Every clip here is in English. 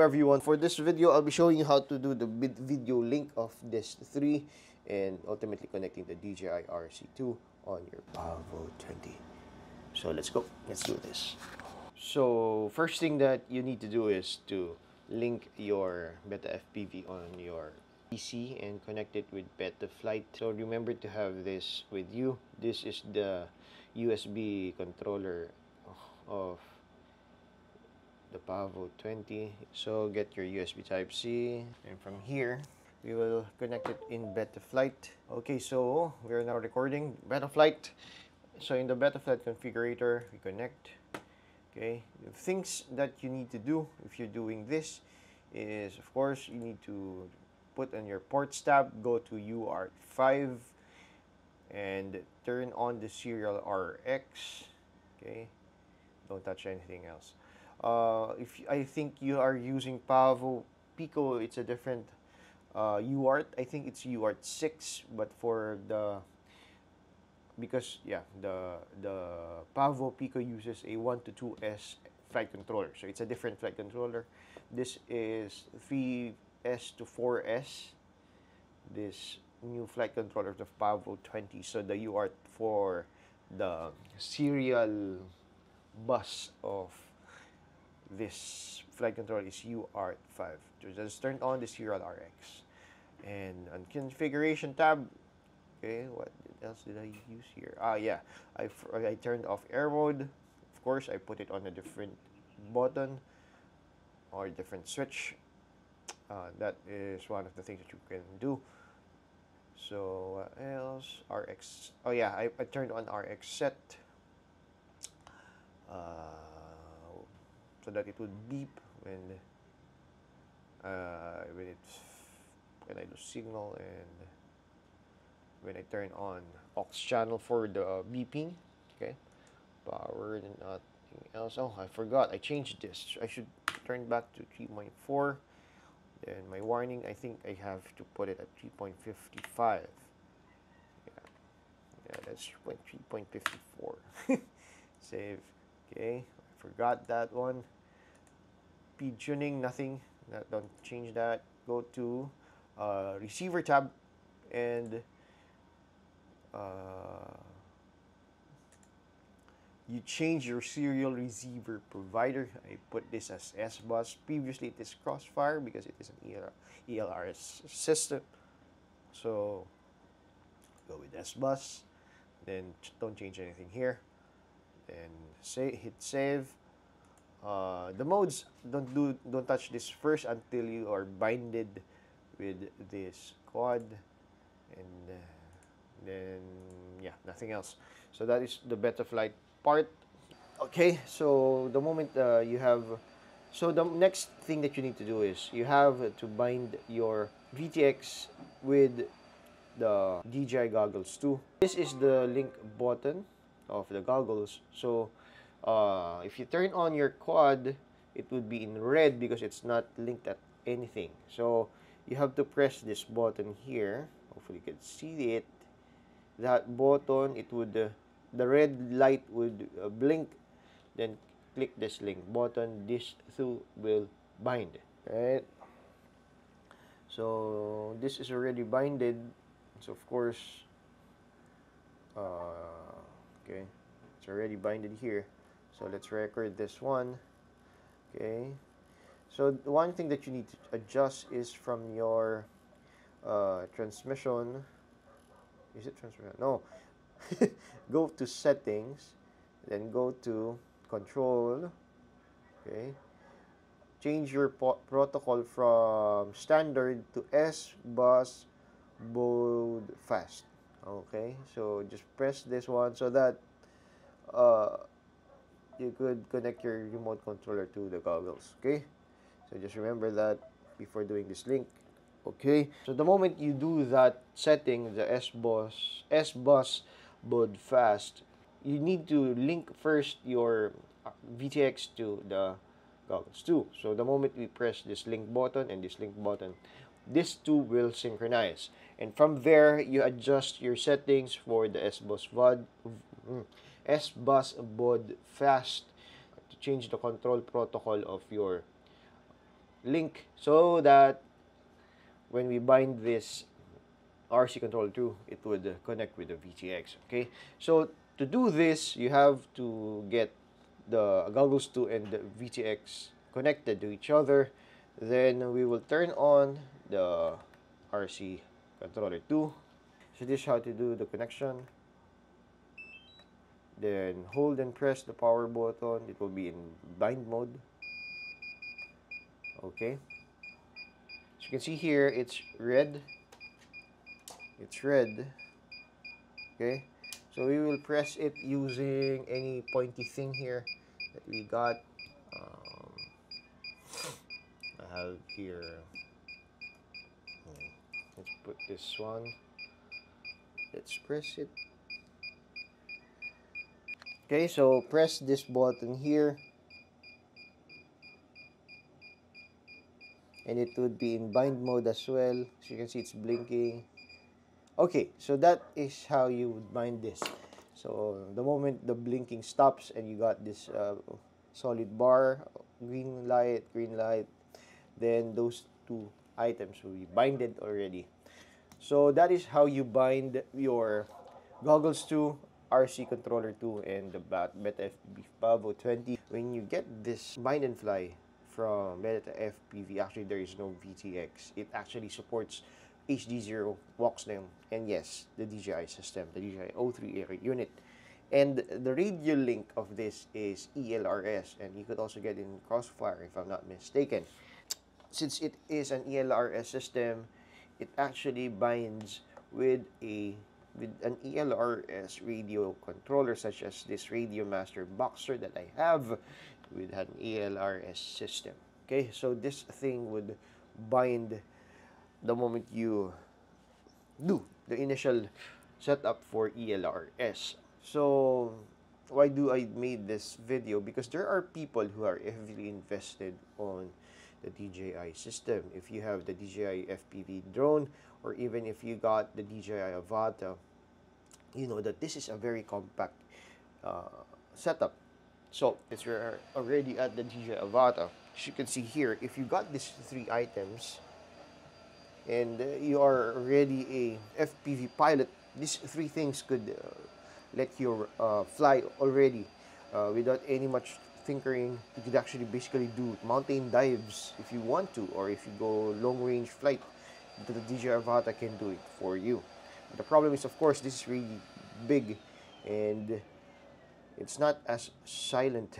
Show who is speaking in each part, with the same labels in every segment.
Speaker 1: everyone, for this video I'll be showing you how to do the video link of this 3 and ultimately connecting the DJI RC2 on your Pavo20. So let's go, let's do this. So first thing that you need to do is to link your BetaFPV on your PC and connect it with BetaFlight. So remember to have this with you. This is the USB controller of the Pavo20. So get your USB Type-C, and from here we will connect it in BetaFlight. Okay, so we're now recording BetaFlight. So in the BetaFlight configurator, we connect. Okay, the things that you need to do if you're doing this is, of course, you need to put on your ports tab, go to UART5, and turn on the serial RX. Okay, don't touch anything else. If I think you are using Pavo Pico, it's a different UART. I think it's UART6, but for the because yeah, the Pavo Pico uses a 1 to 2S flight controller, so it's a different flight controller. This is 3S to 4S. This new flight controller of the Pavo20. So the UART for the serial bus of this flight controller is UART5. So just turn on the serial RX, and on configuration tab. Okay, what else did I use here? Yeah, I turned off air mode. Of course, I put it on a different button or different switch. That is one of the things that you can do. So what else? RX. Oh yeah, I turned on RX set so that it would beep when I lose signal, and when I turn on aux channel for the beeping. Okay, power and nothing else. Oh, I forgot, I changed this. I should turn back to 3.4. Then my warning, I think I have to put it at 3.55. Yeah, that's 3.54. Save. Okay, I forgot that one. Speed tuning, nothing. Don't change that. Go to receiver tab, and you change your serial receiver provider. I put this as S-Bus. Previously it is Crossfire because it is an ELRS system. So go with S-Bus. Then don't change anything here. Then hit save. The modes, don't touch this first until you are binded with this quad, and then yeah, nothing else. So that is the BetaFlight part. Okay, so the moment you have, so the next thing that you need to do is you have to bind your VTX with the DJI goggles too. This is the link button of the goggles. So if you turn on your quad, it would be in red because it's not linked at anything. So you have to press this button here. Hopefully you can see it. That button, it would the red light would blink. Then click this link button. These two will bind. Right. So this is already binded. So of course, okay, it's already binded here. So let's record this one. Okay. So one thing that you need to adjust is from your transmission. Is it transmission? No. Go to settings, then go to control. Okay. Change your protocol from standard to S-Bus Baud Fast. Okay. So just press this one so that you could connect your remote controller to the goggles. Okay. So just remember that before doing this link. Okay, so the moment you do that setting, the S-Bus Baud Fast, you need to link first your VTX to the goggles too. So the moment we press this link button and this link button, these two will synchronize. And from there, you adjust your settings for the S-Bus Baud Fast to change the control protocol of your link so that when we bind this RC controller to, it would connect with the VTX. Okay, so to do this, you have to get the goggles 2 and the VTX connected to each other. Then we will turn on the RC controller 2. So this is how to do the connection. Then hold and press the power button. It will be in bind mode. Okay. As you can see here, it's red. It's red. Okay. So we will press it using any pointy thing here that we got. I have here. Let's put this one. Let's press it. Okay, so press this button here. And it would be in bind mode as well. So you can see it's blinking. Okay, so that is how you would bind this. So the moment the blinking stops and you got this solid bar, green light, then those two items will be binded already. So that is how you bind your goggles 2, RC controller 2, and the BetaFPV Pavo20. When you get this bind and fly from BetaFPV, actually there is no VTX. It actually supports HD0 Voxname, and yes, the DJI system, the DJI O3 Air unit. And the radio link of this is ELRS, and you could also get it in Crossfire if I'm not mistaken. Since it is an ELRS system, it actually binds with an ELRS radio controller, such as this Radio Master Boxer that I have with an ELRS system. Okay, so this thing would bind the moment you do the initial setup for ELRS. So why do I made this video? Because there are people who are heavily invested on the DJI system. If you have the DJI FPV drone, or even if you got the DJI Avata, you know that this is a very compact setup. So it's already at the DJI Avata. As you can see here, if you got these three items and you are already a FPV pilot, these three things could let you fly already without any much tinkering. You could actually basically do mountain dives if you want to, or if you go long range flight, the DJI Avata can do it for you. But the problem is, of course, this is really big and it's not as silent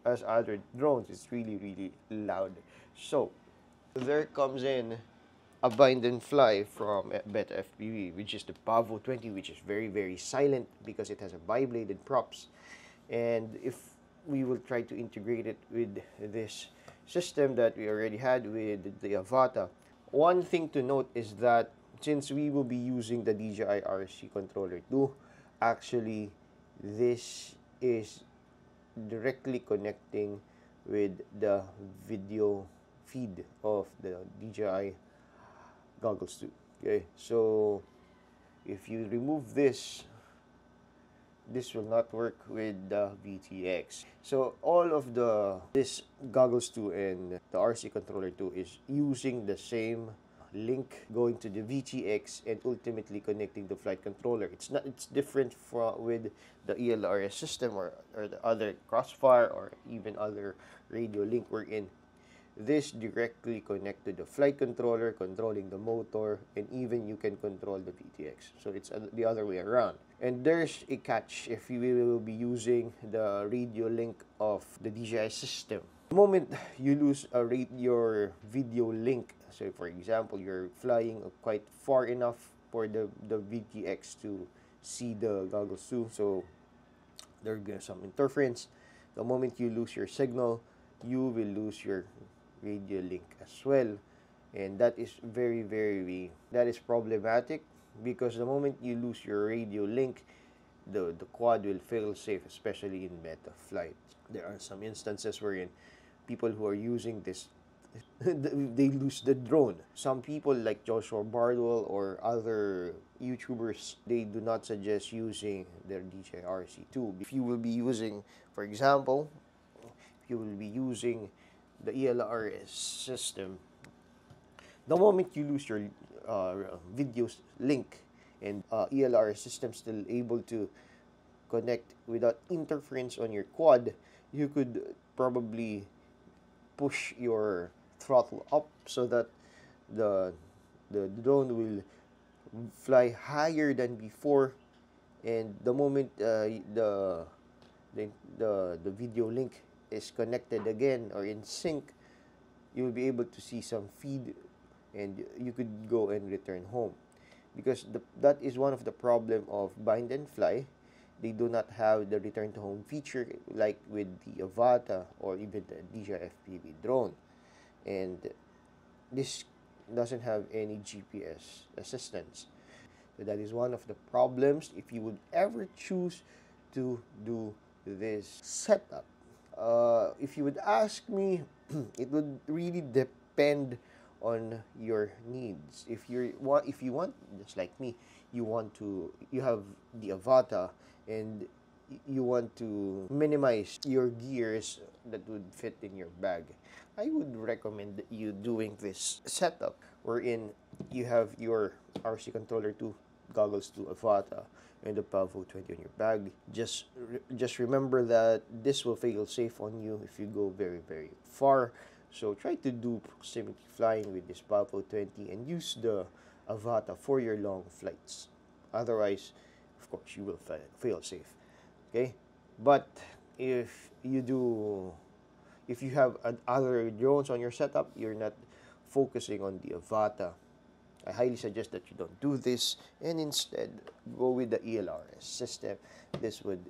Speaker 1: as other drones. It's really loud. So there comes in a bind and fly from BetaFPV, which is the Pavo20, which is very silent because it has a bi-bladed props. And if we will try to integrate it with this system that we already had with the Avata, one thing to note is that since we will be using the DJI RC controller 2, actually this is directly connecting with the video feed of the DJI goggles 2. Okay, so if you remove this, this will not work with the VTX. So all of this goggles 2 and the RC controller 2 is using the same link going to the VTX and ultimately connecting the flight controller. It's different with the ELRS system or the other Crossfire or even other radio link we're in. This directly connect to the flight controller, controlling the motor, and even you can control the VTX. So it's the other way around. And there's a catch if you will be using the radio link of the DJI system. The moment you lose your video link, so for example, you're flying quite far enough for the VTX to see the goggles too, so there'll be some interference. The moment you lose your signal, you will lose your radio link as well, and that is that is problematic, because the moment you lose your radio link, the quad will fail safe, especially in meta flight. There are some instances wherein people who are using this they lose the drone. Some people like Joshua Bardwell or other YouTubers, they do not suggest using their DJI RC2. If you will be using, for example, if you will be using the ELRS system, the moment you lose your video link and ELRS system still able to connect without interference on your quad, you could probably push your throttle up so that the drone will fly higher than before, and the moment the video link is connected again or in sync, you'll be able to see some feed and you could go and return home, because that is one of the problem of bind and fly. They do not have the return to home feature like with the Avata or even the DJI FPV drone, and this doesn't have any GPS assistance. So that is one of the problems if you would ever choose to do this setup. If you would ask me, it would really depend on your needs. If you want, just like me, you have the Avata and you want to minimize your gears that would fit in your bag, I would recommend you doing this setup wherein you have your RC controller 2, goggles 2 Avata, and the Pavo20 on your bag. Just remember that this will fail safe on you if you go very, very far. So try to do proximity flying with this Pavo20 and use the Avata for your long flights. Otherwise, of course, you will fail safe. Okay? But if you have other drones on your setup, you're not focusing on the Avata, I highly suggest that you don't do this and instead go with the ELRS system. This would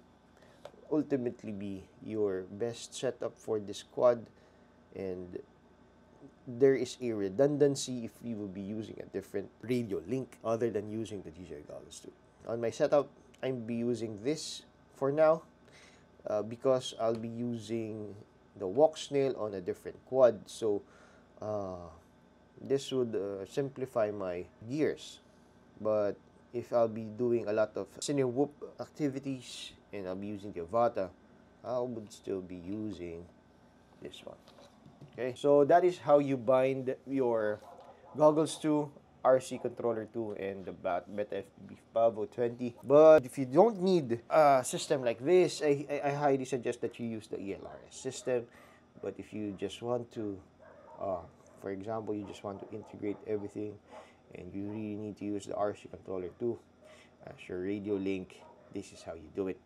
Speaker 1: ultimately be your best setup for this quad, and there is a redundancy if you will be using a different radio link other than using the DJI goggles too. On my setup, I'll be using this for now because I'll be using the walk snail on a different quad, so this would simplify my gears. But if I'll be doing a lot of cine whoop activities and I'll be using the Avata, I would still be using this one. Okay, so that is how you bind your goggles 2, RC controller 2, and the BetaFPV Pavo20. But if you don't need a system like this, I highly suggest that you use the ELRS system. But if you just want to, for example, you just want to integrate everything and you really need to use the RC controller 2 as your radio link, this is how you do it.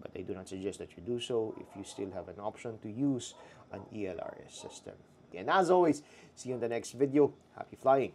Speaker 1: But I do not suggest that you do so if you still have an option to use an ELRS system. And as always, see you in the next video. Happy flying!